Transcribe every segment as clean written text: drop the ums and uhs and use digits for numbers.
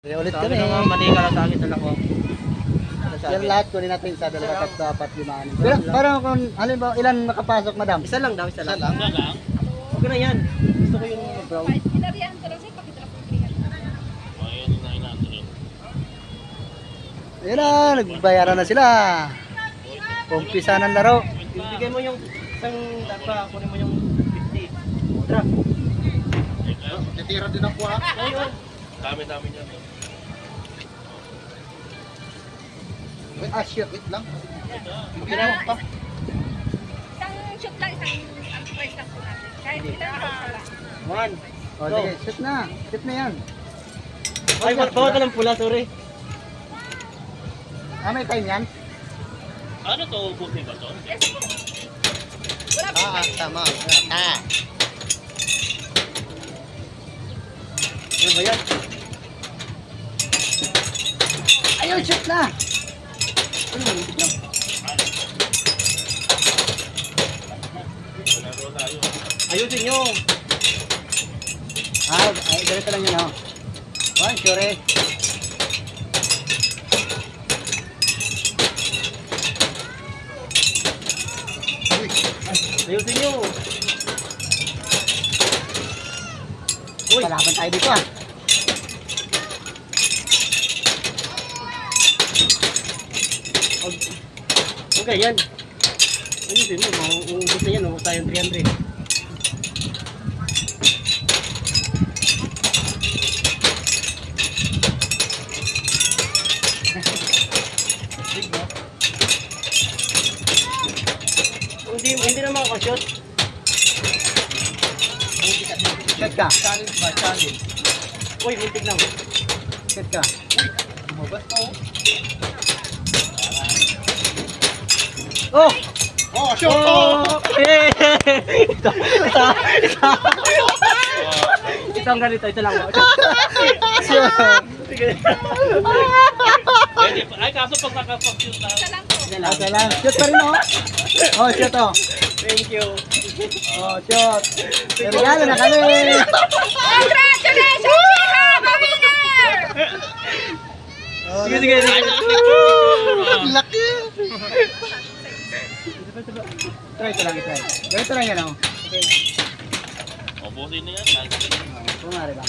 Kaya ulit Sabi kami. naman, mali ka lang sa akin talaga ko. Yan lahat kunin natin sa 2, 3, 4, 5, 6. Pero parang kung halimbawa ilan makapasok, madam? Isa lang daw, isa lang. Isa lang? Okay na yan. Gusto ko yung brown. Pinarihan ko lang sa'yo, pakita ko yung Ayan na, nagbayaran na sila. Umpisa ng laro. Bigay mo yung isang dapa, kunin mo yung 50. Tara. Titira din ako ha. Ayun. Dami-dami niya. Shit, wait lang. Ginawak pa. Isang shoot lang, ang price lang po natin. Kahit ilan pa lang. One. O sige, shoot na. Shoot na yan. Ay, bawat ka ng pula, sorry. May time yan? Ano to? Buti ba to? Yes po. Wala po. Tama. Ano ba yan? Ayun, shoot na. Ano ba? Hindi lang. Panalo tayo. Ayusin nyo. Ganito lang yun, oh. One, sure. Ayusin nyo. Uy. Palaban tayo dito, ah. Okay, yan. Ayusin mo. Mauubos na yan. Huwag tayong 300. Hindi na makakashot. Shoot ka. Challenge ba? Challenge. Uy, muntik lang. Shoot ka. Bumabas pa oh. Oh! Oh, shoot! Oh! Ito ang ganito. Ito lang. Shoot! Ay, kaso pag nakapag-shoot na. Isa lang po. Okay lang. Shoot pa rin, oh. Oh, shoot, oh. Thank you. Oh, shoot. Regalo na kami. Congratulations! We have a winner! Sige, sige. Laki. Try ko lang, try. Ganito lang yan, oh. Ubusin na yan. Pumari lang.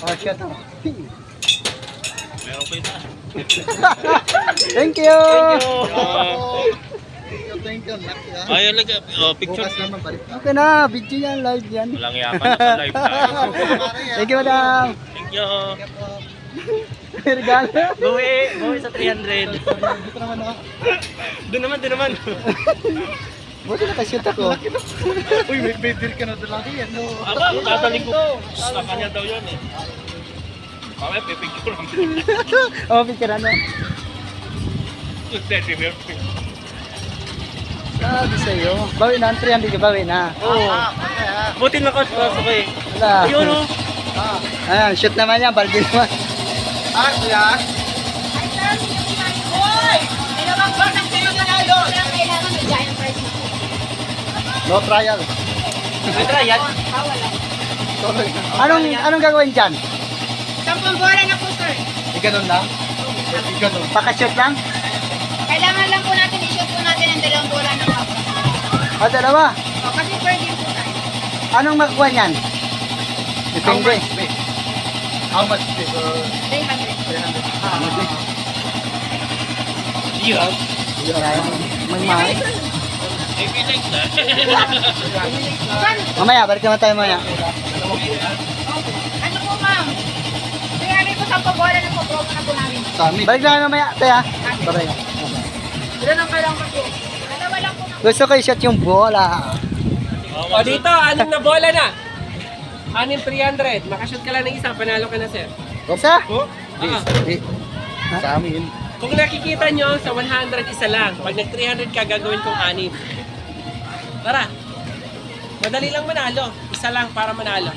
Oh, shoot, oh. Meron pa isa. Thank you. Thank you. Lucky, ah. Ayun lang. Picture. Bukas naman balik. Okay na, video yan, live yan. Walang yaman. Naka-live tayo. Thank you, madam. Thank you. Regalo. Buwi sa 300. Dito naman, oh. Doon naman. Buti nakashoot ako. Uy, may beer ka na doon yan. No. Aba, tataling ko. Sa kanya daw yun eh. Mamaya, pipicture lang. Oh, picture ano? Sabi sa'yo. Bawi na, 300 ka bawi na. Oo. Buti nakapasok eh. Wala. Yun oh. Ayan, shoot naman yan, balde naman. Hoy! Dalawang goal ng kayo nanalo. Kailangan may giant prize na po. No trial. May trial. Anong gagawin dyan? 10 bola na po, sir. Ganun lang? Ganun. Pakashoot lang? Kailangan lang po natin i-shoot po natin ang 2 bola ng kapwa. O, dalawa. O, kasi per game po tayo. Anong makukuha niyan? Depende. How much? 300. Hirap. Magmahal. If you like that. Mamaya, balik naman tayo mamaya. Ano po, ma'am? 300 po 10 bola na po. Promo na po namin. Balik na kayo mamaya, tayo. Bye. Ilan ang kailangan po? Dalawa lang po. Gusto ko i-shot yung bola. O dito, 6 na bola na. 6 300. Makashoot ka lang ng isa, panalo ka na, sir. Isa? Ah. Sa amin. Kung nakikita nyo, sa 100, isa lang. Pag nag-300 ka, gagawin kong 6. Tara. Madali lang manalo. Isa lang para manalo.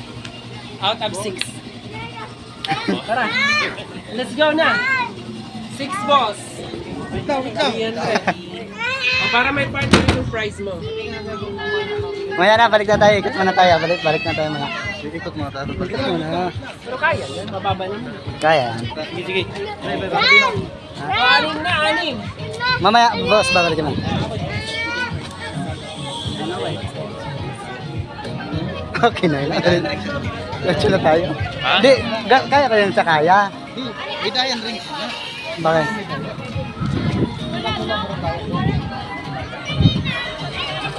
Out of 6. Tara. Let's go na. 6 balls. 300. O, para may partner yung prize mo. Mamaya na, balik na tayo. Ikot muna tayo. Balik na tayo muna. Ikot mo tayo. Ikot mo na. Pero kaya, yan, mababa naman. Kaya. Sige, sige. Anim na, anim. Mamaya, boss, babalik ka na. Okay na yun. Let's na tayo. Ha? Hindi, kaya ka yun sa kaya. Bidayan rin. Bakit?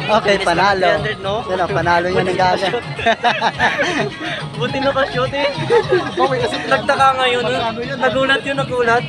Okay, panalo. 300, no? Yan o, panalo yan ang gaga. Buti na ka shoot eh. Okay, kasi nagtaka ngayon. Nagulat yun, nagulat.